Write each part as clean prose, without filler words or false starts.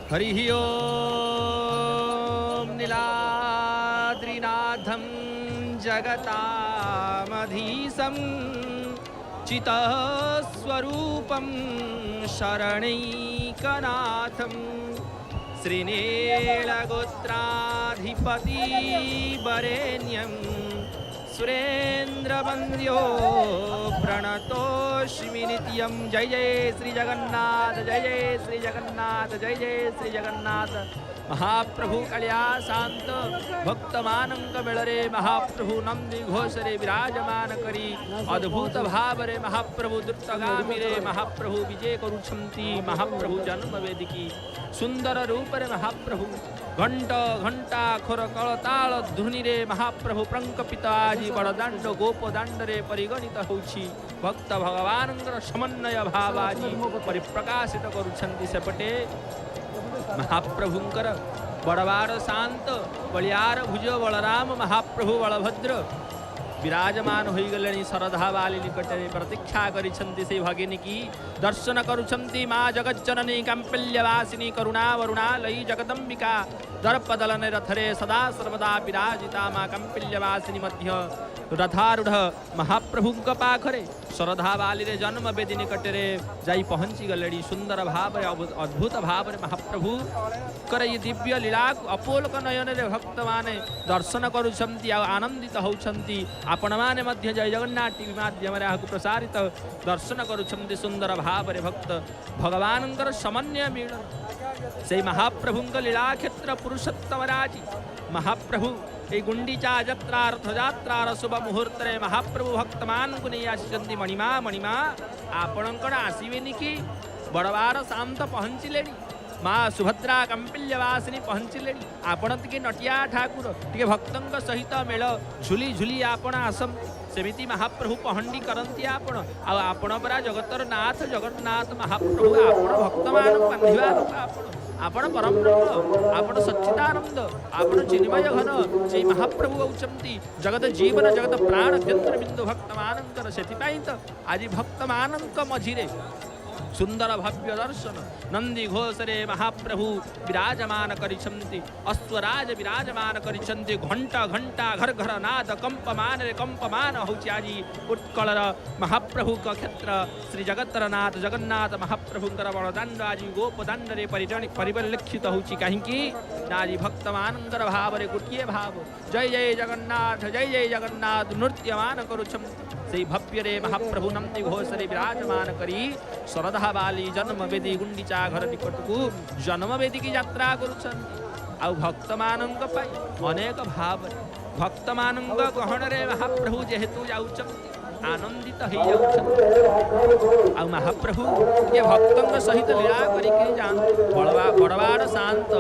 हरिः ओं नीलाद्रिनाथं जगतामधीशं चितस्वरूपं शरणैकनाथं श्रीनीलगोत्राधिपतिवरेण्यं सुरेन्द्रवन्द्यो प्रणतोऽस्मि नित्यं। जय जय श्री जगन्नाथ, जय जय श्री जगन्नाथ, जय जय श्री जगन्नाथ। महाप्रभु कल्या शांत भक्तमानंक मेलरे महाप्रभु नंदी घोषरे विराजमान करी अद्भुत भाव रे महाप्रभु द्रुतगामी रे महाप्रभु विजय करुछंती। महाप्रभु जन्म वेदिकी सुंदर रूप रे महाप्रभु घंट घंटा खोर कलताल ध्वनि रे महाप्रभु प्रंकपित आजी बड़दाण्ड गोपदाण्ड रे परिगणित होउछि। भक्त भगवान समन्वय भाव आजी परिप्रकाशित करुछंती। सेपटे महाप्रभुंकर बड़वार शांत बलियार भुज बलराम महाप्रभु बलभद्र विराजमान हो गले शरधा बाली निकट प्रतीक्षा करिछंती। से भगिनी की दर्शन करुछंती। माँ जगज्जननी कांपल्यवासिनी करुणा वरुणालयी जगदंबिका दर्पदलन रथरे सदा सर्वदा विराजिता। माँ कांपल्यवासिनी मध्य रथारूढ़ महाप्रभु पाखरे शरधा बाली रे जन्म वेदी निकटरे जाई पहुंची गले। सुंदर भाव अद्भुत भाव महाप्रभु कर ये दिव्य लीला अपोलक नयन रे भक्त माने दर्शन करुछंती आनंदित होउछंती। आपण माने मध्य जय जगन्नाथ टीवी माध्यम रे आकु प्रसारित दर्शन करुछंती। सुंदर भाव रे भक्त भगवानंकर समन्वय मिलन से महाप्रभुंक लीला क्षेत्र पुरुषोत्तम राजी महाप्रभु ए गुंडीचा यात्रा रथयात्रा शुभ मुहूर्त रे महाप्रभु भक्त मान को नहीं आसी। मणिमा मणिमा आपणकर आसबेनि कि बड़वार शांत पहुँचले। माँ सुभद्रा कंपिल्यवासिनी पहुँचले। आपण टे नटिया ठाकुर टे भक्तों सहित मेल झुली झुली आपण आसम सेमिति महाप्रभु पहंडी करती। आपण परा जगतर नाथ जगन्नाथ महाप्रभु आपण भक्त मान बांधा लोक आपण परम आपण सच्चिदानंद आपण चिन्मय घन से महाप्रभु होउचंती। जगत जीवन जगत प्राण केन्द्र बिंदु भक्त मानंकर सेथिपाई तो आज भक्त मानंक मझिरे सुंदर भव्य दर्शन नंदी घोष रे महाप्रभु विराजमान करिछंती। अश्वराज विराजमान करिछंती। घंटा घंटा घर घर नाद कंपमान रे कंपमान होउछि। आजी उत्कलर महाप्रभु का क्षेत्र श्री जगतर नाथ जगन्नाथ महाप्रभुंकर बड़दाण्ड आजी गोपदाण्ड रे परिलक्षित होउछि। काहेकि आजी भक्त मानंकर भाव रे गोटिए भाव जय जय जगन्नाथ नृत्यमान करुछंती। से भव्य रे महाप्रभु नंदी घोष रे विराजमान करी शरधा बाली जन्म वेदी गुंडीचा घर निकट को जन्म वेदी की यात्रा करुछंती। आ भक्त मानंक पाई अनेक भाव भक्त मानंक गहन रे महाप्रभु जेहेतु जाउछंती आनंदित हो जाउछंती। आ महाप्रभु ये भक्तों सहित लीला करिके जान बड़वार शांत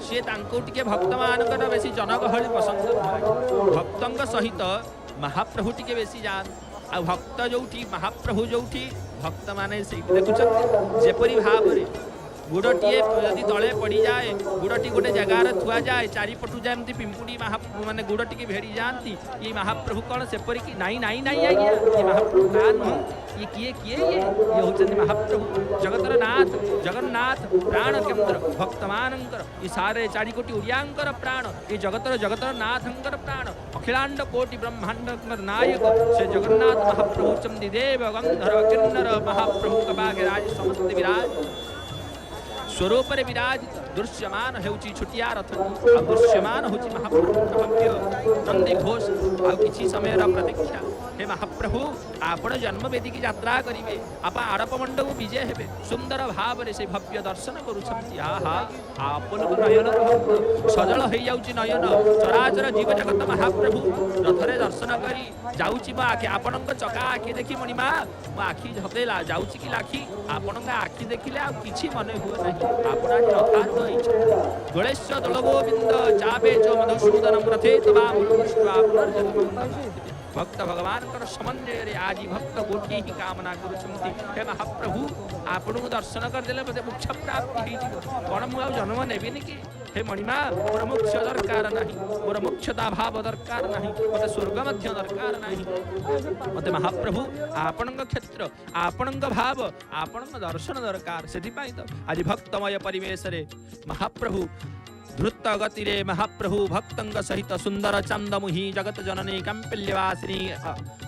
से तांको टिके भक्त मानकर बेसी जनगहली पसंद भक्तों सहित महाप्रभु टिके बेसी जान। आ भक्त जोठी महाप्रभु जोठी भक्त माने से देखुछंती जेपरी भाव रे गुड़टीए यदि तले पड़ जाए गुड़टी गोटे जगार थुआ जाए चारिपटू जमी पिंपुड़ी माने गुड़टी की भेड़ी जाती। ये महाप्रभु कौन सेपरी की नाई नाई नाई आज्ञा ये महाप्रभु का नुह ये किए किए ये होचंती महाप्रभु जगतर नाथ जगन्नाथ प्राण केन्द्र भक्तमानंकर ये सारे चारि कोटी ओडियांकर प्राण ये जगतर नाथंकर प्राण अखिलांड कोटि ब्रह्मांड नायक से जगन्नाथ महाप्रभु चंदी देव गंधर्व किन्नर महाप्रभु कबागे राज समस्त विराज स्वरूप रे विराजित दृश्यमान होउची छुटिया रथ दृश्यमान होउची महाप्रभु भव्य नंदी घोष आ किछि समय प्रतीक्षा। हे महाप्रभु आपण जन्म वेदी की यात्रा करिवे आप आड़प मंडप विजय हेबे सुंदर भाव रे से भव्य दर्शन करुछंती। आहा आपन नयन सजल हो जाउची नयन चराचर जीव जगत महाप्रभु रथरे दर्शन करी जाउची बा आखि आपनक चका आखि देखि मणिमा मो आखि झपेला जाउची कि लाखी आपनक आखि देखिले आ किछि मने हुए नाही। आपण आज रथारूढ़ होइछ गणेश दल गोविंद जाबे जो मधुसूदनम रथे तबा कृष्ण पुनर्जन्म भक्त भगवान समन्वय रे आज भक्त कोटि ही कामना करुछंती। हे महाप्रभु आपन दर्शन कर देले मोक्ष प्राप्ति होई जिवो कोन मु जन्म नेबिनी कि हे मणिमा मोर मोक्ष दरकार नहीं, मोर मोक्षता भाव दरकार नहीं, मते स्वर्ग मध्य दरकार नहीं, मते महाप्रभु आपणक क्षेत्र आपणक भाव आपणक दर्शन दरकार। सेथिपाई तो आज भक्तमय परिवेश रे महाप्रभु द्रुत गति रे महाप्रभु भक्तंग सहित सुंदर चंदमुही जगत जननी कंपिल्यवासिनी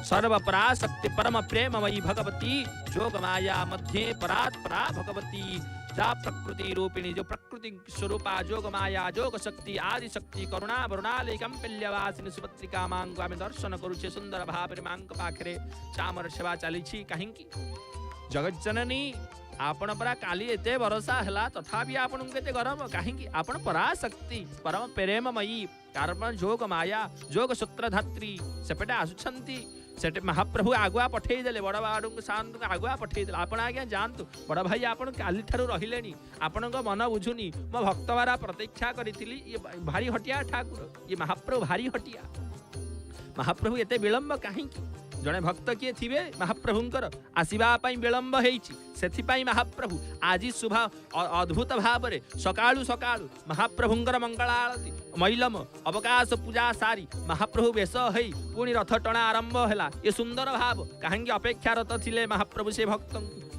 सर्वपराशक्ति परम प्रेममयी भगवती जोग माया मध्य परात्परा भगवती जा प्रकृति रूपिणी जो प्रकृति स्वरूपा जोग माया जोग शक्ति आदि शक्ति करुणा वरुणाली कंपिल्यवासिनी सुभद्रिका मांग आम दर्शन करुचे सुंदर भाव रे मांग पाखरे चामर सेवा चली कहीं जगत जननी आपण परा काली एते भरोसा हला तथापि आपण केते गरम कहीं आपण पराशक्ति परम प्रेममयी कारण जोग माया जोग सूत्रधात्री सेपटे आसुछंती सेटे महाप्रभु आगुआ पठेई देले बड़ बाड़ू शांत आगुआ पठेई देले आपण आज्ञा जानतु बड़ भाई आपण काली ठारू रहिलेनी आपणक मन बुझुनी मो भक्तवारा प्रतीक्षा करिथिली ये भारी हटिया ठाकुर ये महाप्रभु भारी हटिया महाप्रभु एते विलंब कहीं जड़े भक्त किए थे महाप्रभुंकर आसवा विलंब होती महाप्रभु आज शुभ अद्भुत भाव में सकाळु सकाळु महाप्रभुंकर मंगला आरती मैलम अवकाश पूजा सारी महाप्रभु बेश हो पुणी रथ टणा आरंभ है ये सुंदर भाव कहीं अपेक्षारत थे महाप्रभु से भक्त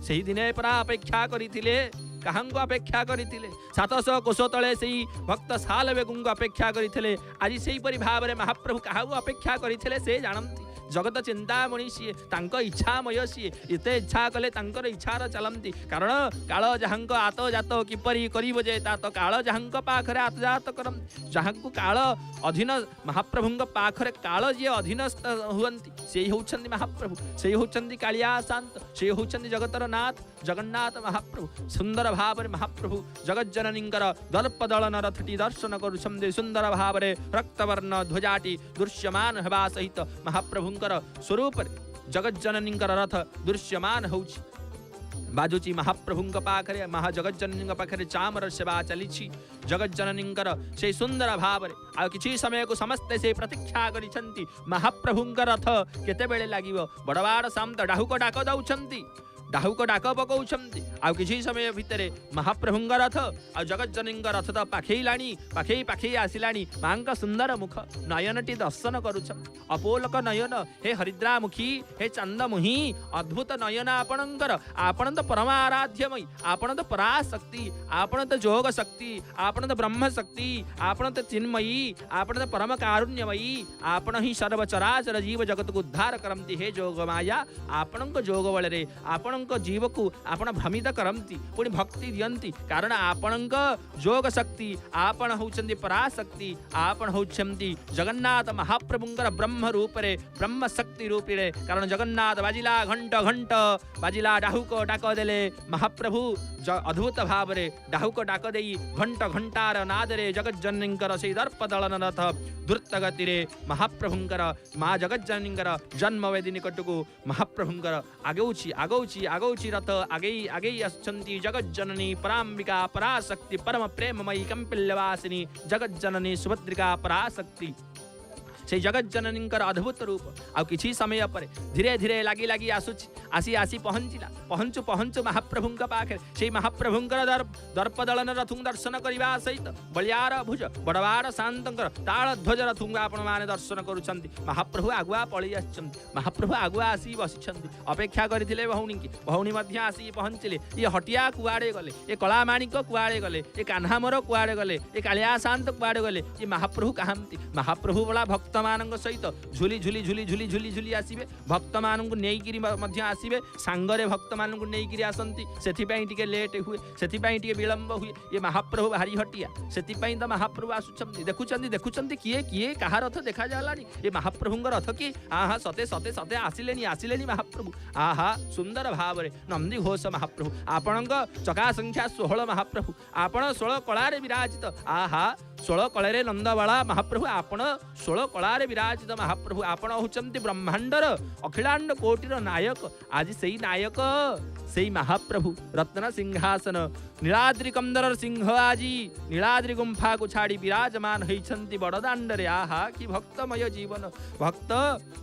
से ही दिने परा अपेक्षा करते कहाँ अपेक्षा करते 700 कोश तले से भक्त साल बेगू अपेक्षा करते आज से भाव में महाप्रभु क्या अपेक्षा करते से जानती जगत चिंतामणि सी इच्छामय सी एत इच्छा कले इच्छार चलती कारण काल जहाँ आत जात किपरि करे तो काल जहाँ पाखरे आतजात करम जहाँ काल अधीन महाप्रभु पाखरे काल जी अधीनस्थ हुअंती से होउछंती महाप्रभु से होउछंती कालिया शांत से होउछंती जगतर नाथ जगन्नाथ महाप्रभु सुंदर भाव में महाप्रभु जगत जननींकर दर्प दलन रथटी दर्शन करुछंती सुंदर भाव में रक्तवर्ण ध्वजाटी दृश्यमान हेबा सहित महाप्रभु स्वरूप जगत जननी रथ दृश्यमान होउछि बाजुची महाप्रभु पाखरे महाजगत जननी पाखरे चामर सेवा चली जगत जननी से सुंदर भाव आ किछि समय को समस्ते से प्रतीक्षा करिसंती महाप्रभु रथ केते बेले लागिवो बड़वाड़ सामत डाहुक डाक दउछंती डाहुक डाक पकाउछंती आ किछि समय भितरे महाप्रभु रथ आ जगत जननी रथ तो पाखेइलाणी पाखे आसिलाणी मांक सुंदर मुख नयनटी दर्शन करुछ अपोलक नयन हे हरिद्रामुखी हे चंदमुही अद्भुत नयन आपणकर आपण तो परमाराध्यमयी आपण तो पराशक्ति आपण तो जोग शक्ति आपण तो ब्रह्म शक्ति आपण तो चिन्मयी आपण तो परम कारुण्यमयी आपण ही सर्वचराचर जीव जगत को उद्धार करमती हे जोग माया आपण जोग बल आपण जीव को आपण भ्रमित करमती पुणी भक्ति दियंती कारण आपण जोग शक्ति आपण होउछंती पराशक्ति आपण होउछंती जगन्नाथ महाप्रभुंकर ब्रह्म रूप रे ब्रह्म शक्ति रूप रे कारण जगन्नाथ बाजिला घंट घंट बाजिला डाहुक डाक देले महाप्रभु अद्भुत भाव रे डाहुक डाक देई घंट घंटार नाद रे जगत जननींकर से दर्प दलन रथ द्रुत गति रे महाप्रभुंकर मां जगत जननींकर जन्म वेदी निकटको महाप्रभुंकर आगौछि आगौछि आगौछि रथ आगेई आगेई आछंती जगत जननी पराम्बिका पराशक्ति परम प्रेममयी कंपिल्यवासिनी जगत जननी सुभद्रिका पराशक्ति से जगत जननी अद्भुत रूप आ किछि समय पर धीरे धीरे लगी लगी आसुछि आसी आसी पहुँचला पहुँचु पहुँचु महाप्रभु पाखे से महाप्रभु दर्प दलन रथु दर्शन करने सहित बलियार भुज बड़वाड़ शांतर ताल ध्वज रथु आपण मैंने दर्शन करुँच महाप्रभु आगुआ पलि महाप्रभु आगुआ आसी बसी अपेक्षा करते भौणी की भौणी आसी पहुँचले ये हटिया कुआड़े गले ये कलामाणिक कुआड़े गले ये कान्हामर कुआड़े गले ये कालिया शांत कुआड़े गले ये महाप्रभु कहती महाप्रभु वाला भक्त मान सहित झुली झुली झुली झुली झुली झुली आसवे भक्त मानू नहीं आसवे सांगरे भक्त मानू नहीं आसती से लेट हुए से विलंब हुए ये महाप्रभु भारी हटिया से तो महाप्रभु आसुच्च देखुं देखुं किए किए कहा रथ देखा जाला ये महाप्रभु रथ कि आहा सते सते सते आसिले आसिले महाप्रभु आहा सुंदर भाव में नंदी घोष महाप्रभु आपण चका संख्या 16 महाप्रभु आपण 16 कलारे विराजित आहा 16 कलारे नंदबाला महाप्रभु आपण 16 कलारे विराजित महाप्रभु आपण होचंती ब्रह्मांडर अखिलांड कोटिर नायक आज सही नायक सही महाप्रभु रत्न सिंहासन नीलाद्रि कंदर सिंह आजी नीलाद्रि गुंफा को छाड़ी विराजमान होइछंती बड़दांड रे आहा कि भक्तमय जीवन भक्त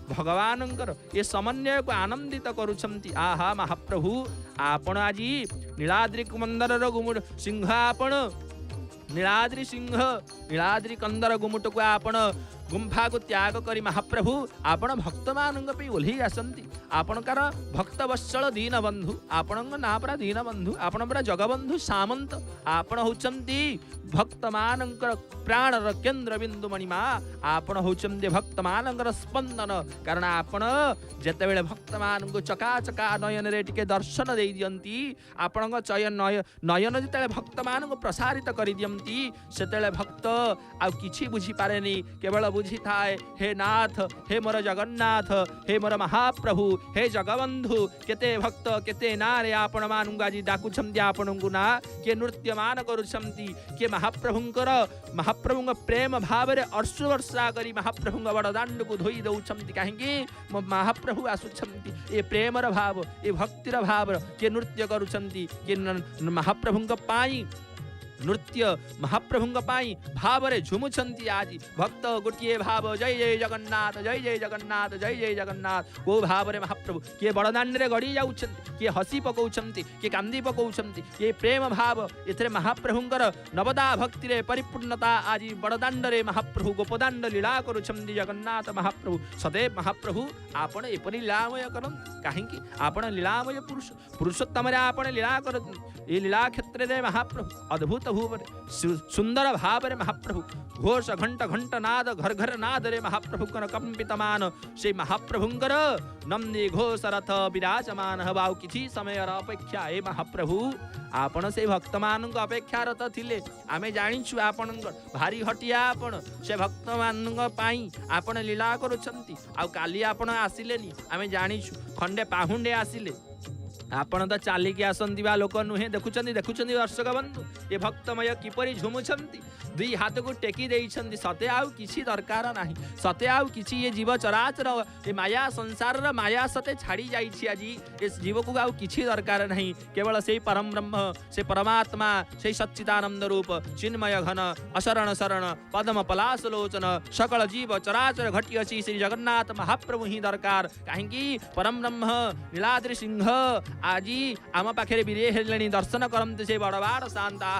भगवानंकर ये समन्वय को आनंदित करुछंती आहा महाप्रभु आपण आजी नीलाद्रि कंदर गुमुड़ सिंह आपण नीलाद्रि सिंह नीलाद्रि कंदर गुमुट को आपण गुंफा को त्याग करी महाप्रभु आपण भक्त मानंग पे ओल्ही आसंती आपणकर भक्त वत्सल दीन बंधु आपण ना परा दीन बंधु आपण परा जगबंधु सामंत आपण होचंती भक्त मानंकर प्राणर केंद्र बिंदु मणिमा आपण होचंती भक्त मानंकर स्पंदन कारण आपण जेतेबेले भक्त मानंग चकाचका नयन रे टिके दर्शन देई दियंती आपण चयन नयन जेतेबेले भक्त मानंग प्रसारित करी दियंती सेतेबेले भक्त आ किछि बुझी पारेनी केवल बुझी थाए हे नाथ हे मोर जगन्नाथ हे मोर महाप्रभु हे जगबंधु केते भक्त केते नारे आपण मानंग आज डाकुछंती आपणंगु ना के नृत्य मान करूछंती के महाप्रभुंग प्रेम भाव रे अर्शु वर्षा करी महाप्रभुंग बड़दांड को धोई दउछंती काहेकि महाप्रभु आसुछंती ए प्रेमर भाव ए भक्तिर भाव के नृत्य करूछंती के महाप्रभुंग पाई नृत्य महाप्रभुंग पाई भाव रे झुमुछंती आज भक्त गोटिए भाव जय जय जगन्नाथ जय जय जगन्नाथ जय जय जगन्नाथ को भाव रे महाप्रभु किए बड़दांड रे गड़ी जाउछंती किए हसी पकाउछंती किए कांदी पकाउछंती ये प्रेम भाव एथरे महाप्रभुंकर नवदा भक्ति रे परिपूर्णता आज बड़दांड रे महाप्रभु गोपदांड लीला करूछंती जगन्नाथ महाप्रभु सदैव महाप्रभु आपण एपरि लीलामय करन काहेकि आपण लीलामय पुरुषोत्तम रे आपण लीला कर ए लीला क्षेत्र रे महाप्रभु अद्भुत भूवरे सुंदर भाव रे महाप्रभु घोष घंट घंट नाद घर घर नाद रे महाप्रभुकर कंपितमान से महाप्रभुंकर नंदी घोष रथ विराजमान हबाउ किछि समय अपेक्षा ए महाप्रभु आपण से भक्त मान अपेक्षा रत थिले आमे जानिछु आपण भारी हटिया आपण से भक्त मान पाई आपण लीला करूछंती आ काली आपण आसिलेनी आमे जानिछु खंडे पाहुंडे आसिले आपण तो चालिकी आसंती बा लोक नुहे देखुचंती दर्शक बंधु ये भक्तमय किपरि झुमुछंती दुई हाथ को टेकी देइछंती सते आउ किछि दरकार नाही सते आउ किछि ये जीव चराचर ये माया संसार र माया सते छाड़ी जाइछि आजी इस जीव को आउ किछि दरकार नाही केवल सेई परम ब्रह्म से परमात्मा से सच्चिदानंद रूप चिन्मय घन अशरण शरण पद्म पलाश लोचन सकल जीव चराचर घटियछि श्री जगन्नाथ महाप्रभु ही दरकार काहेकि परम ब्रह्म नीलाद्रि सिंह आजी आम पाखे बिरे हेलेनी दर्शन करते से बड़बाड़ शांता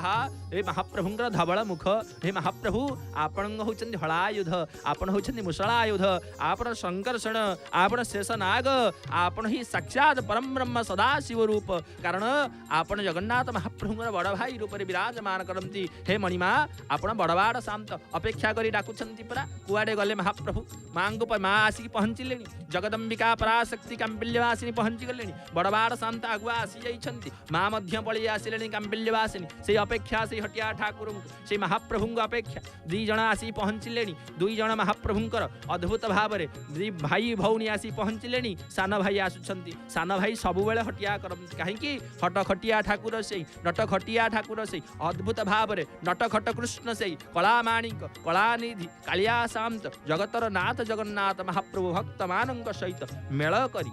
हे महाप्रभुंकर धवल मुख हे महाप्रभु आपण होचंदी हलायुध आपण होचंदी मुसलायुध आपण संकर्षण आपण शेषनाग आपण ही साक्षात परम ब्रह्म सदाशिव रूप कारण आपण जगन्नाथ महाप्रभुंकर बड़ भाई रूप रे विराजमान करंती हे मणिमा आपण बड़बाड़ शांत अपेक्षा करी डाकुछंती परा कुआडे गले महाप्रभु मांगो मां आसी पहुंचिलेनी जगदंबिका पराशक्ति कांपिल्यवासिनी पहुंची गलेनी बड़बाड़ शांत आगुआ आसी जाइछंती मां मध्य पळी आसिलेनी कांपिल्यवासिनी से अपेक्षा से हटिया ठाकुर से महाप्रभुंग अपेक्षा दुई जण आसी पहुंचिलेनी दुई जण महाप्रभुंकर अद्भुत भाव रे दुई भाई भौणी आसी पहुंचिलेनी सान भाई आसुछंती सान भाई सबु बेले हटिया करंती काहेकि हट खटिया ठाकुर से नट खटिया ठाकुर से अद्भुत भाव रे नट खट कृष्ण से कला माणिक कलानिधि कालिया शांत जगतर नाथ जगन्नाथ महाप्रभु भक्त मानंक सहित मेल करी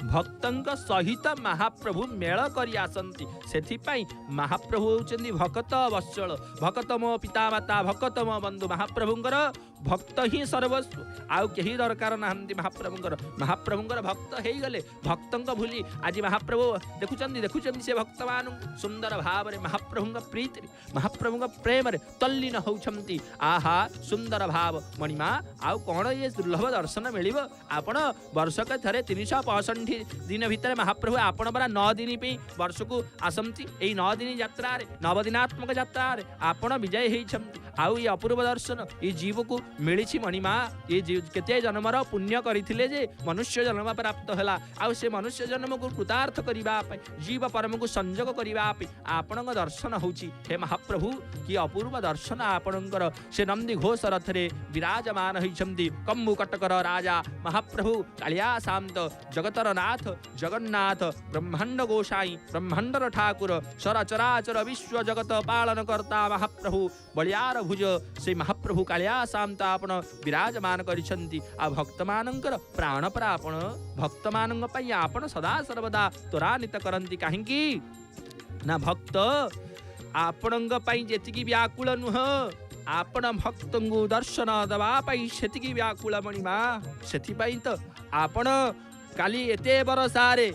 भक्तंक सहित महाप्रभु मेल करी आसंती सेथिपाई महाप्रभु होचंदी भक्त वत्सल भक्त मो पिता माता भक्त मो बंधु महाप्रभुंकर भक्त ही सर्वस्व आउ केही दरकार नाहंती महाप्रभुंकर भक्त हेई गले भक्तंक भूली आज महाप्रभु देखुचंदी से भक्त मान सुंदर भाव रे महाप्रभुंक प्रीति महाप्रभुंक प्रेम रे तल्लीन होउछंती आहा सुंदर भाव मणिमा आउ कोन ये दुर्लभ दर्शन मिलिबो आपण वर्षक थरे 365 दिन भितर महाप्रभु आपण बरा 9 दिन पे वर्ष को आसंती एई 9 दिन यात्रा रे नवदिनात्मक यात्रा रे आपण विजय हेइछंती आउ ये अपूर्व दर्शन ये जीव को मिली मणिमा ये केते जन्मर पुण्य करथिले जे मनुष्य जन्म प्राप्त हला आउ से मनुष्य जन्म को कृतार्थ करिबा पे जीव परम को संजोग करिबा पे आपणक दर्शन होची हे महाप्रभु कि अपूर्व दर्शन आपणकर से नंदी घोष रथ रे विराजमान होइछंती कम्बु कटकर राजा महाप्रभु कालिया शांत जगतर नाथ जगन्नाथ ब्रह्मांड गोसाई ब्रह्मांडर ठाकुर चराचर विश्व जगत पालन करता महाप्रभु बलियार भुज से महाप्रभु कालिया शांत आपण विराजमान करिसंती आ भक्त मानंकर प्राण पर आपण भक्त मानंग पई आपण सदा सर्वदा त्वरान्वित करंती काहेकि ना भक्त आपणंग पई जेतिकी व्याकुल नुह आपण भक्तंगु दर्शन दवा पई सेतिकी व्याकुल मणिमा सेति पई तो आपण काली एते बरसारे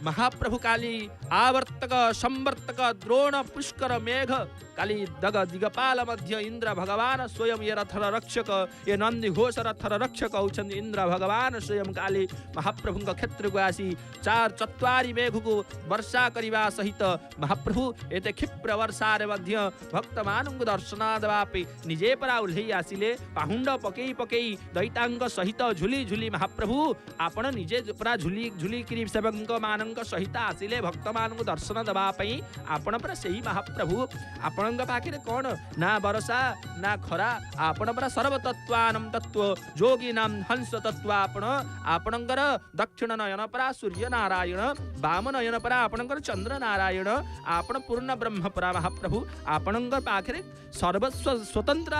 महाप्रभु काली आवर्तक संवर्तक द्रोण पुष्कर मेघ काली दग दिगपाल मध्य इंद्र भगवान स्वयं ये रथर रक्षक ये नंदी घोष रथर रक्षक होउछन्ति इंद्र भगवान स्वयं काली महाप्रभु क्षेत्र को आसी चार चत्वारी मेघ को वर्षा करने सहित महाप्रभु एते क्षिप्र वर्षा मध्य भक्त मानक दर्शन देवापी निजे परा उल्लई आसिले पाहुंड पकई पकई दैतांग सहित झुली झुली महाप्रभु आपण निजे परा झुली झुली किरी सेवक मानक सहित आसिले भक्त मानक दर्शन देवाई आपण परा सही महाप्रभु आपण पाखे कौन ना बरसा ना खरा आपण परा सर्वतत्वानम तत्व जोगी नाम हंस तत्व आपणकर दक्षिण नयन परा सूर्य नारायण वाम नयन परा आपणकर चंद्र नारायण आपण पूर्ण ब्रह्म परा महाप्रभु आपणकर पाखे सर्वस्व स्वतंत्र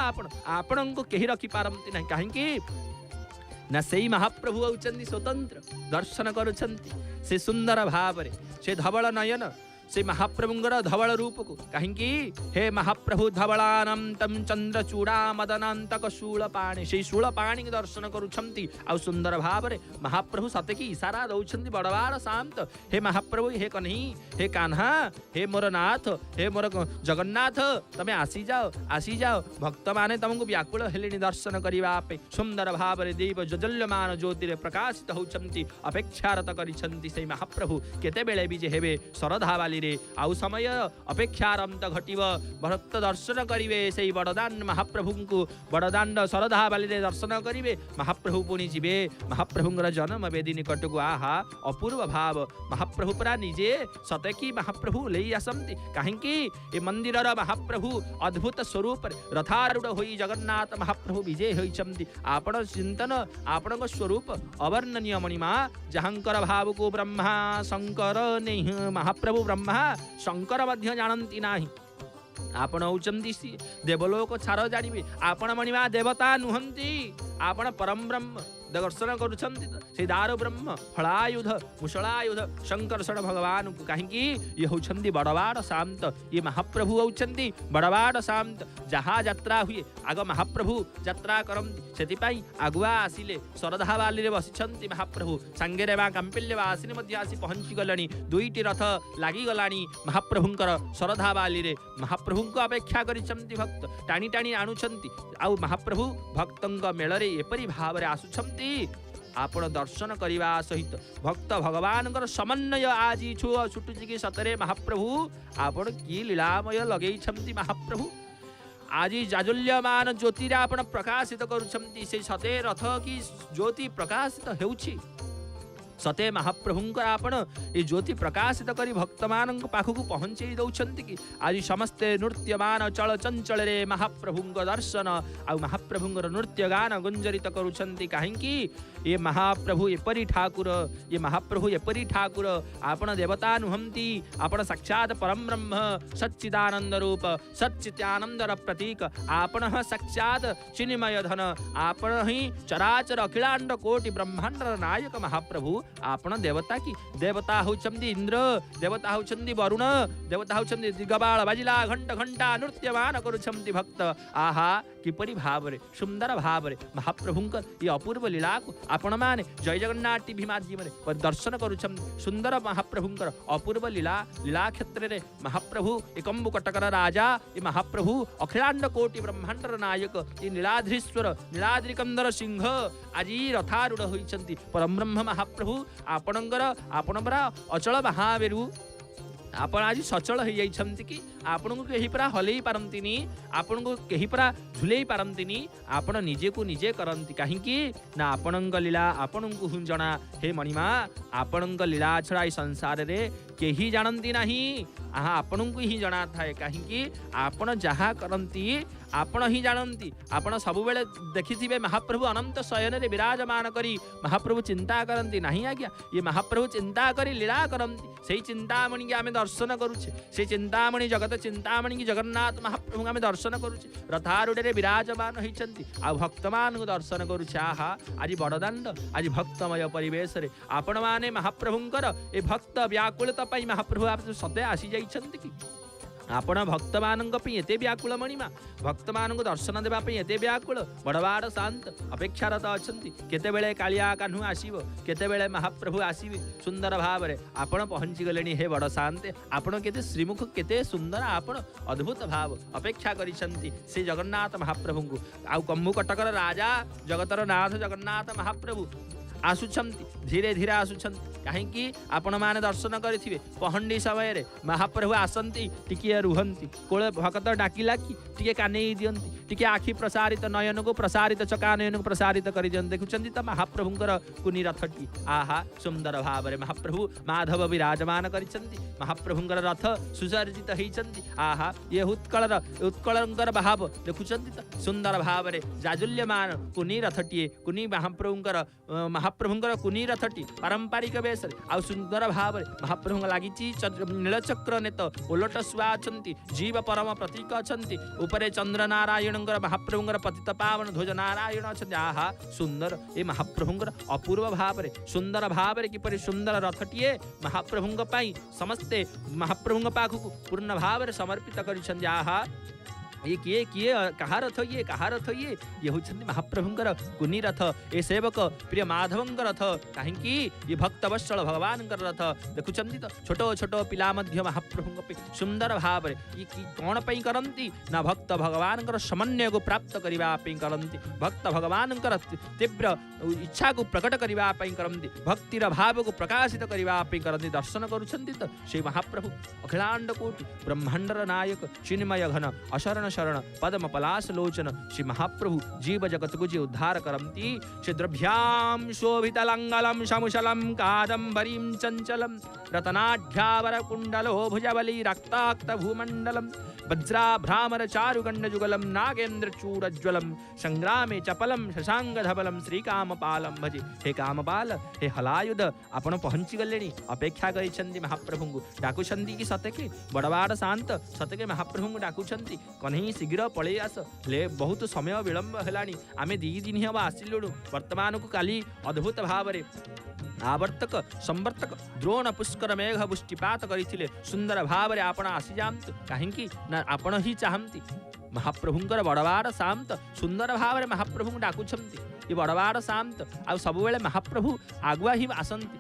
आपण को कहीं रखी पारती ना कहीं ना से महाप्रभु होउछन्ति स्वतंत्र दर्शन करुछन्ति से सुंदर भाव से धवल नयन से महाप्रभुंगर धवल रूप को कहीं हे महाप्रभु धवलानंतम चंद्र चूड़ा मदनांतक शूलपाणी से शूलपाणी दर्शन करुछन्ति आ सुंदर भाव रे महाप्रभु सते की इशारा दौछन्ति बड़वार शांत हे महाप्रभु हे कन्ही हे कान्हा हे मोर नाथ हे मोर जगन्नाथ तमे आसी जाओ भक्त माने तुमको व्याकुल हेले दर्शन करबा पे सुंदर भाव रे देव जजल्यमान ज्योति रे प्रकाशित होउछन्ति अपेक्षारत करिछन्ति से महाप्रभु केते बेले भी जे हेबे शरधा वाली रे आउ समय अपेक्षारंत घटिव भक्त दर्शन करिवे से बड़दान महाप्रभु को बड़दाण्ड शरधा बाली रे दर्शन करिवे महाप्रभु पुणी जीवे महाप्रभुंगर जन्म वेदी निकट को आहा अपूर्व भाव महाप्रभु परा निजे सतेकी महाप्रभु लई आसंती कहीं ए मंदिर महाप्रभु अद्भुत स्वरूप रथारूढ़ होई जगन्नाथ महाप्रभु विजय होइछन्ति आपण चिंतन आपण स्वरूप अवर्णनीय मणिमा जहांकर भाव को ब्रह्मा शंकर नहीं महाप्रभु ब्रह्मा शंकर मध्य जानती नाही आपण होउछन्ति देवलोक छार जानिबे आपण मणिमा देवता नुहंती आपण परम ब्रह्म दर्शन करुछन्ति से दारु ब्रह्म फलायुध मुसलायुध शंकरषण भगवान को कहीं ये होउछन्ति बड़वाड़ शांत ये महाप्रभु होउछन्ति बड़वाड़ शांत जहाँ यात्रा हुए आग महाप्रभु यात्रा करन्ति सेतिपाई आगुआ आसिले शरधा बाली रे बसिछन्ति महाप्रभु सांगेरे बा कंपिल्य वासिनी मध्य आसी पहुंची गलणी दुईटी रथ लागि गलाणी महाप्रभुंकर शरधा बाली रे महाप्रभुंको अपेक्षा करिछन्ति भक्त टाणी टाणी आणुछन्ति आउ महाप्रभु भक्तंक मेलरे एपरि भाव रे आसुछन्ति आपण दर्शन करने सहित भक्त भगवान समन्वय आज छुटुची कि सतरे महाप्रभु आपण की लीलामय लगे महाप्रभु आज जाजुल्यमान ज्योति आपण प्रकाशित करुछन्ति से सते रथ की ज्योति प्रकाशित हेउछि सते महाप्रभुंकर आपण ये ज्योति प्रकाशित करी भक्त मान पाखक पहुंचे दौरान कि आज समस्ते नृत्यमान चल चंचल रे महाप्रभुंक दर्शन आ महाप्रभुंकर नृत्य गान गुंजरित करुछन्ति कहीं ये महाप्रभु एपरी ठाकुर ये महाप्रभु एपरी ठाकुर आपण देवता नुहंती आपण साक्षात परम ब्रह्म सच्चिदानंद रूप सच्चित्यानंदर प्रतीक आपण साक्षात चिन्मय धन आपण ही चराचर अखिलांड कोटि ब्रह्मांड नायक महाप्रभु आपण देवता की देवता होउछन्ति इंद्र देवता होउछन्ति वरुण देवता होउछन्ति दिगबाल बाजिला घंट घंटा नृत्यमान करुछन्ति भक्त आहा किपरि भाव रे सुंदर भाव रे महाप्रभुंकर ये अपूर्व लीला को आपण माने जय जगन्नाथ टीवी माध्यम रे दर्शन करुछन्ति सुंदर महाप्रभुंकर अपूर्व लीला लीला क्षेत्र रे महाप्रभु एकम्बु कटकर राजा ये महाप्रभु अखिलांड कोटि ब्रह्मांडर नायक ये नीलाद्रीश्वर नीलाद्रिकंदर सिंह आज रथारूढ़ होइछन्ति परम ब्रह्म महाप्रभु आपणकर आपण परा अचल महाबेरु आपण आज सचल हो जाइछन्ति कि आपण को कहीं परा हलई पारंतिनी आपण को कहीं परा झुलई पारंतिनी आपण निजे को निजे करंती कहीं ना आपणंक लीला आपण को हुंजना हे मणिमा आपणंक लीला छड़ा ई संसार रे केही जानती नाही आहा आपण को ही जना थाए कहीं आपण जहा करंती आपण ही जानती आपण सब बेले देखिथिबे महाप्रभु अनंत शयन रे विराजमान करी महाप्रभु चिंता करंती नहीं आज्ञा ये महाप्रभु चिंता करी लीला करंती सेही चिंतामणि के आमे दर्शन करूछे से चिंतामणि जगत चिंतामणि की जगन्नाथ महाप्रभु आमे दर्शन करूछे रथारूढ़ रे विराजमान होइछन्ति आ भक्तमान को दर्शन करूछे आहा आज बड़दाण्ड आज भक्तमय परिवेश रे आपण माने महाप्रभुंकर ए भक्त व्याकुलता पई महाप्रभु आप सते आसी जाइछन्ति कि आपण भक्त मानक एते व्याकुल मणिमा भक्त मानक दर्शन देवाई एते व्याकुल बड़वाड़ शांत अपेक्षारत अच्छा केतेबेले कालिया कान्हू आसव केतेबेले महाप्रभु आसवे सुंदर भाव में आपण पहुँची गले हे बड़ शांत आपण केते श्रीमुख केते सुंदर आपण अद्भुत भाव अपेक्षा करिसंती से जगन्नाथ महाप्रभु को आउ कम्बु कटकर राजा जगतर नाथ जगन्नाथ महाप्रभु आसुछंती धीरे धीरे आसुछंती कहीं आपण माने दर्शन करेंगे पहंडी समय रे महाप्रभु आसंती टिके रुहंती कोले भक्त डाकिला कि टिके कानेई दियंती टिके आखि प्रसारित नयन को प्रसारित चका नयन को प्रसारित कर दियंती देखुचंती त महाप्रभुंकर कुनी रथटी आहा सुंदर भाव रे महाप्रभु माधव विराजमान करिसंती महाप्रभुंकर रथ सुसर्जित होइसंती आहा ये उत्कलंकर भाव देखुचंती त सुंदर भाव रे जाजुल्यमान कुनी रथटी कुनी महाप्रभुंकर कुनी रथटी पारंपरिक बेश आउ सुंदर भाव महाप्रभु लगी नीलचक्र नेत ओलट शुआ अच्छा जीव परम प्रतीक अच्छा उपरे चंद्र नारायण महाप्रभुंर पतित पावन ध्वज नारायण अच्छा आहा सुंदर ये महाप्रभुंर अपूर्व भाव सुंदर भाव किपरि सुंदर रथटीए महाप्रभु समस्ते महाप्रभु पाखक पूर्ण भाव समर्पित कर आहा ये किए किए कहा रथ ये होचंदी महाप्रभुंकर कुनी रथ ए सेवक प्रिय माधवंकर रथ कहीं ये भक्तवत्सल भगवान रथ देखुचंदी तो छोट छोट पिला मध्य महाप्रभु सुंदर भाव ये कौन पई करंती ना भक्त भगवान समन्वय को प्राप्त करने करंती भक्त भगवान तीव्र इच्छा को प्रकट करने करंती भक्तिर भाव को प्रकाशित करने करंती दर्शन करुछंती तो श्री महाप्रभु अखिलांड कोटि ब्रह्मांडर नायक चिन्मय घन अशरण शरण पद्म पलाश लोचन श्री महाप्रभु जीव जगत को जी उद्धार करंती श्री द्रभ्याम शोभित लंगलम शमुशलम कादंबरीम चंचलम रतनाढ्यावर कुंडलो भुजबली रक्ताक्त भूमंडलम वज्राभ्रामर चारुगंड जुगलम नागेन्द्र चूरज्वलम संग्रामे चपलम शशांक धबलम श्रीकामपालम भजे हे कामपाल हे हलायुध आपण पहुंची गले अपेक्षा करिसंती महाप्रभु को डाकुछंती कि सतके बड़वाड़ शांत सतके महाप्रभु को डाकुछंती कन्हई शीघ्र पळे आस ले बहुत समय विलंब हेलानी आमे 2 दिन हम आसिलुणु वर्तमान को काली अद्भुत भाव रे आवर्तक संवर्तक द्रोण पुष्कर मेघ पुष्टिपात करथिले सुंदर भाव रे आपण आसी जामतु कहीं ना आपण ही चाहंती महाप्रभुंकर बड़वाड़ शांत सुंदर भाव रे महाप्रभु डाकुछंती ये बड़वाड़ शांत आ सब बेले महाप्रभु आगुआ ही आसंती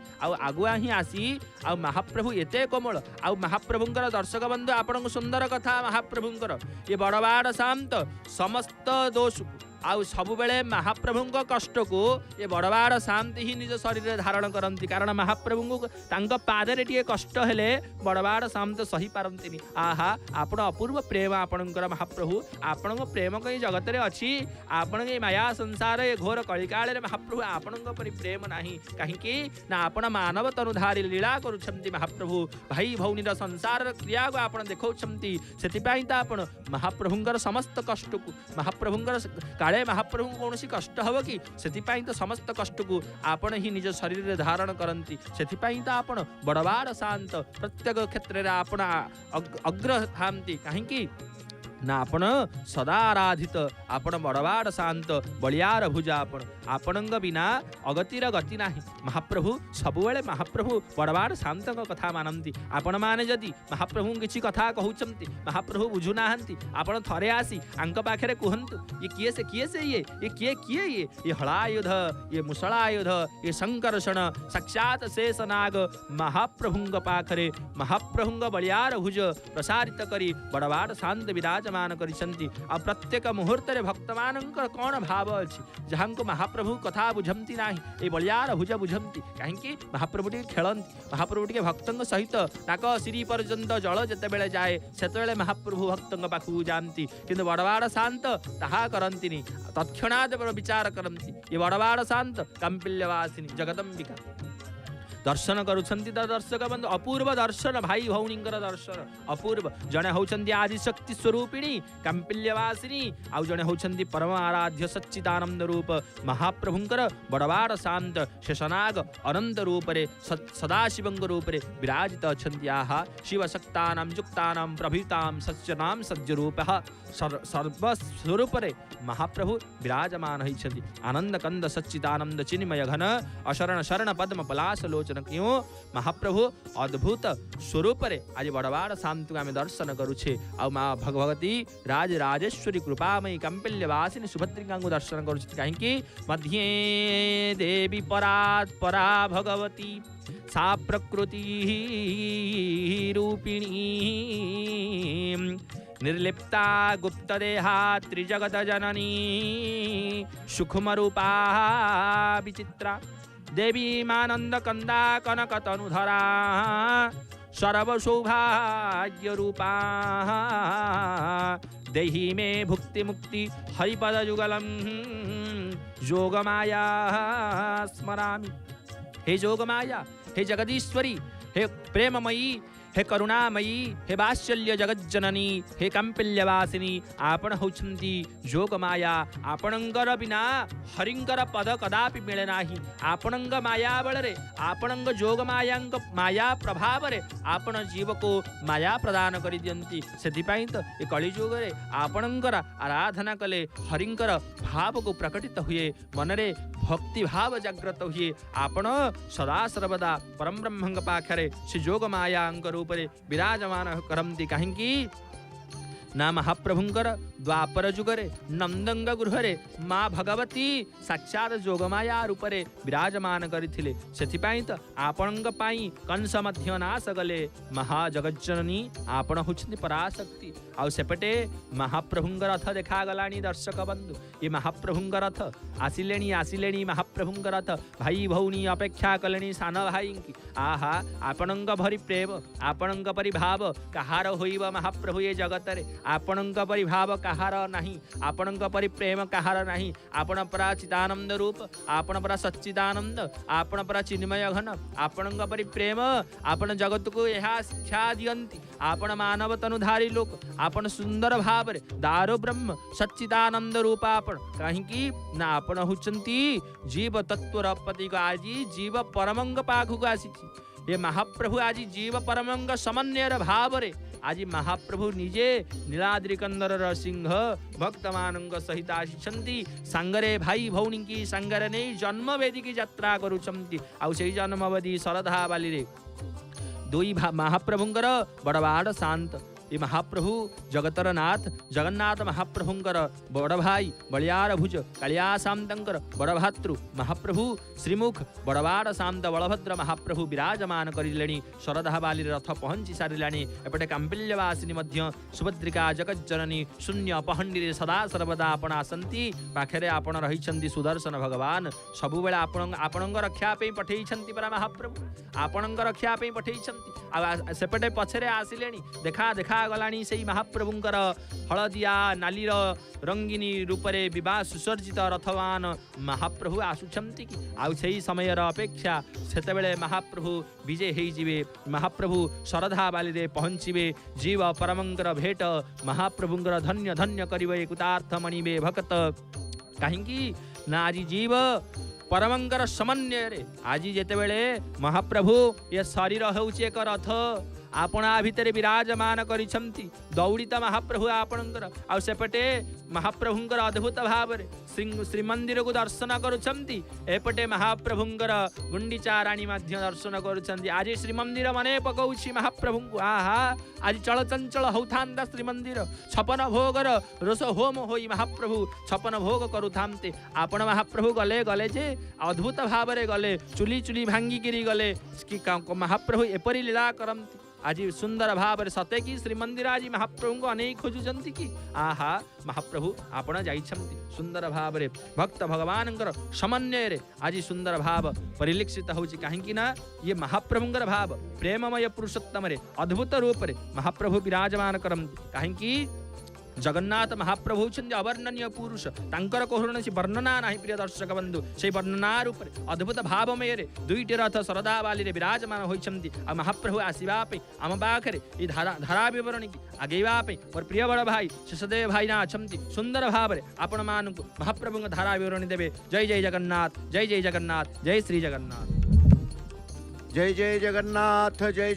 आगुआ ही आसी आ महाप्रभु एते कोमल आ महाप्रभुंकर दर्शक बंधु आपण सुंदर कथा महाप्रभुंकर ये बड़वाड़ शांत समस्त दोष आउ सब बेले महाप्रभु कष्ट को ये बड़वाड़ शांति ही निज शरीर धारण करती कारण महाप्रभु को पादरे टे कष्ट हेले बड़वाड़ शांत सही पारंतिनी आहा आपण अपूर्व प्रेम आपणकर महाप्रभु आपण प्रेम कहीं जगत रे अच्छी आपण माया संसार ये घोर कलिकाल महाप्रभु आपण परि प्रेम नाही कहीं ना आपण मानव तनुधारी लीला करुछंती महाप्रभु भाई भौनीर संसार क्रिया को आपण देखौछंती सेतिपाई त आपण महाप्रभुंकर समस्त कष्ट को महाप्रभुंकर काले महाप्रभु कौन कष्ट हम कि से तो समस्त कष्ट को आपण ही निज शरीर धारण करती से आपण बड़वाड़ शांत प्रत्येक क्षेत्र में आपण अग्र था कहीं ना आपण सदा आराधित आपण बड़वाड़ शांत बलियार भुजा आपण बिना अगतिर गति नाही महाप्रभु सबुबले महाप्रभु बड़वाड़ शांत कथा मानती आपण माने जदि महाप्रभु किसी कथा कहउचंती महाप्रभु बुझुना आपण थरे आसी आंक पाखरे कहंतु ये किए से ये किए ये हलायुध ये मुसलायुध ये संकर्षण साक्षात शेषनाग महाप्रभु पाखरे महाप्रभु बलियार भुज प्रसारित करी बड़वाड़ शांत विराज मान करिसंती आ प्रत्येक मुहूर्त रे भक्त मानकर कौन भाव अछि जहां को महाप्रभु कथा बुझंती नाही ए बलियार भुज बुझंती कहीं महाप्रभु टी खेलंती महाप्रभु टी भक्तंग सहित नाक श्री पर्यंत जल जते बेले जाए सेते बेले महाप्रभु भक्तंग पाखु जानती किंतु बड़वाड़ शांत ताहा करंतीनी तत्क्षणाद विचार करंती ये बड़वाड़ शांत कंपिल्यवासिनी जगदंबिका दर्शन करुछंती त दर्शक बंधु अपूर्व दर्शन भाई भौणींकर दर्शन अपूर्व जने होचंती आदिशक्ति स्वरूपिणी कंपिल्यवासिनी आउ जने होचंती परम आराध्य सच्चिदानंद रूप महाप्रभुंकर बड़वाड़ शांत शेषनाग अनंत रूप रे सदाशिवंग रूप रे विराजित अछंती आहा शिवशक्तानां युक्तानां प्रभृतां सच्चनां सज्जरूपः सर्वस्वरूप रे महाप्रभु विराजमान होइछंती आनंद कंद सच्चिदानंद चिन्मय घन अशरण शरण पद्म पलाश लोचन विमोचन क्यों महाप्रभु अद्भुत स्वरूप आज बड़वाड़ शांति आम दर्शन करुचे आ माँ भगवती राज राजेश्वरी कृपामयी कंपिल्यवासिनी सुभद्रिका दर्शन करुचे कहीं मध्ये देवी परात् परा भगवती सा प्रकृति रूपिणी निर्लिप्ता गुप्तदेहा त्रिजगत जननी सूक्ष्म रूपा विचित्रा देवी मानंद कंदा कनक तनुधरा सर्वसौभाग्य रूपा देहि मे भुक्ति मुक्ति हरिपद युगलम योगमाया स्मरामि। हे जोगमाया, हे जगदीश्वरी, हे प्रेममयी, हे करुणामयी, हे वात्सल्य जगज्जननी, हे कंपिल्यवासिनी आपण होउछंती जोगमाया। आपणंगर बिना हरिंगर पद कदापि मिले नाही। आपणंग माया बलरे आपणंग जोगमायांग माया प्रभाव रे आपण जीव को माया प्रदान करि दियंती। सेथिपाई तो ए कलिजुग रे आपणंगर आराधना कले हरिंकर भाव को प्रकटित हुए, मनरे भक्ति भाव जागृत हुए। आपण सदा सर्वदा परम ब्रह्मंग पाखरे श्री जोगमायांग रूपरे विराजमान करंती कहीं ना महाप्रभुंकर द्वापर जुगरे नंदंग गृहरे माँ भगवती साक्षात जोगमाया रूपरे विराजमान करथिले। सेथिपाई तो आपणंग पाई कंस मध्य नाश गले महाजगज्जननी आपण होछन्ति पराशक्ति। आउ सेपटे महाप्रभुंग रथ देखा गलानी दर्शक बंधु, ये महाप्रभुंग रथ आसिलेनी महाप्रभुंग रथ भाई भौनी अपेक्षा कलेनी सान भाई की। आहा आपणंग भरी प्रेम आपणंग परि भाव कहार होइब महाप्रभु ये जगत रे। आपणंग परि भाव कहार नाही, आपणंग परि प्रेम कहार नाही। आपण परा चिदानंद रूप, आपण परा सच्चिदानंद, आपण परा चिन्मय घन, आपणंग परि प्रेम आपण जगत को यह शिक्षा दियंती। आपण मानव तनुधारी लोक, आपण सुंदर भाव रे दारो ब्रह्म सच्चिदानंद रूप आपण कहीं ना आपण हुचंती जीव तत्वर पति को आजी जीव परमंग पाखु को आसी। ये महाप्रभु आज जीव परमंग समन्वय भाव रे आज महाप्रभु निजे नीलाद्रि कंदर सिंह भक्त मानंग सहित आसिछंती। सांगरे भाई भौणी की सांगरे नहीं जन्म वेदी की यात्रा करुछंती। आउ सेई जन्मवेदी शरधा बाली रे दुई महाप्रभुंकर बड़वाड़ शांत ये महाप्रभु जगतर नाथ जगन्नाथ महाप्रभुंकर बड़ भाई बलियार भुज कालिया शांतंकर बड़ भातृ महाप्रभु श्रीमुख बड़वाड़ शांत बलभद्र महाप्रभु विराजमान करिलेनी। शरधा बाली रथ पहुंची सारिलानी। एपटे कांपिल्यवासिनी मध्य सुभद्रिका जगज्जननी शून्य पहंडी सदा सर्वदा आपण आसंती। पाखरे आपण रहिछंती सुदर्शन भगवान सबुबेले आपणंग रक्षा पे पठेइछंती परा महाप्रभु आपणंग रक्षा पे पठेइछंती। आ सेपटे पछरे आसिलेनी देखा देखा गलानी से महाप्रभुंकर हलदिया नालीर रंगिनी रूपरे विवाह सुसर्जित रथवान महाप्रभु आसुछंती कि आउ सेही समय अपेक्षा सेतेबेले महाप्रभु विजय हेई जिवे। महाप्रभु शरधा बाली रे पहुंचीबे। जीव परमंकर भेट महाप्रभुंकर धन्य धन्य करिवे कुतार्थ मणिबे भक्त कहीं ना आज जीव परमंकर समन्वय रे आज जेतेबेले महाप्रभु ये शरीर होउची एक रथ आपणा भितर विराजमान करिछंती। दौड़ित महाप्रभु आपणंकर आ सेपटे महाप्रभुंकर अद्भुत भाव रे श्रीमंदिर को दर्शन करुछंती। एपटे महाप्रभुंकर गुंडीचा राणी मध्य दर्शन करुछंती। आज श्रीमंदिर मने पकौछि महाप्रभु को। आहा आज चलचंचल होउथांता श्रीमंदिर 56 भोगर रस होम होई महाप्रभु 56 भोग करुथांते। आपण महाप्रभु गले गले जे अद्भुत भाव रे गले चुली चुली भांगी गिरी गले कि महाप्रभु एपरी लीला करंती। आज सुंदर भाव रे सते कि श्रीमंदिर आज महाप्रभु को अनेक खोजुचंती कि आहा महाप्रभु आपण जाइछंती सुंदर भाव रे भक्त भगवानंकर समन्वय रे आज सुंदर भाव परिलक्षित होउची। काहेकि ना ये महाप्रभुंकर भाव प्रेममय पुरुषोत्तम रे अद्भुत रूप रे महाप्रभु विराजमान करंती। काहेकि जगन्नाथ महाप्रभु होउछन्ति अवर्णनीय पुरुष तांकर कोहरणसी वर्णना नाही। प्रिय दर्शक बंधु से वर्णना रूप रे अद्भुत भावमय रे दुईटी रथ शरधा बाली रे विराजमान होइछन्ति। आ महाप्रभु आसीबा पे आम पाखरे ई धारा विवरण की आगेबा पे मोर प्रिय बड़ भाई शेषदेव भाई ना अछन्ति सुंदर भाव रे आपण मानकु महाप्रभुंक धारा विवरण देबे। जय जय जगन्नाथ जय जय जगन्नाथ जय श्री जगन्नाथ जय जय जगन्नाथ जय जय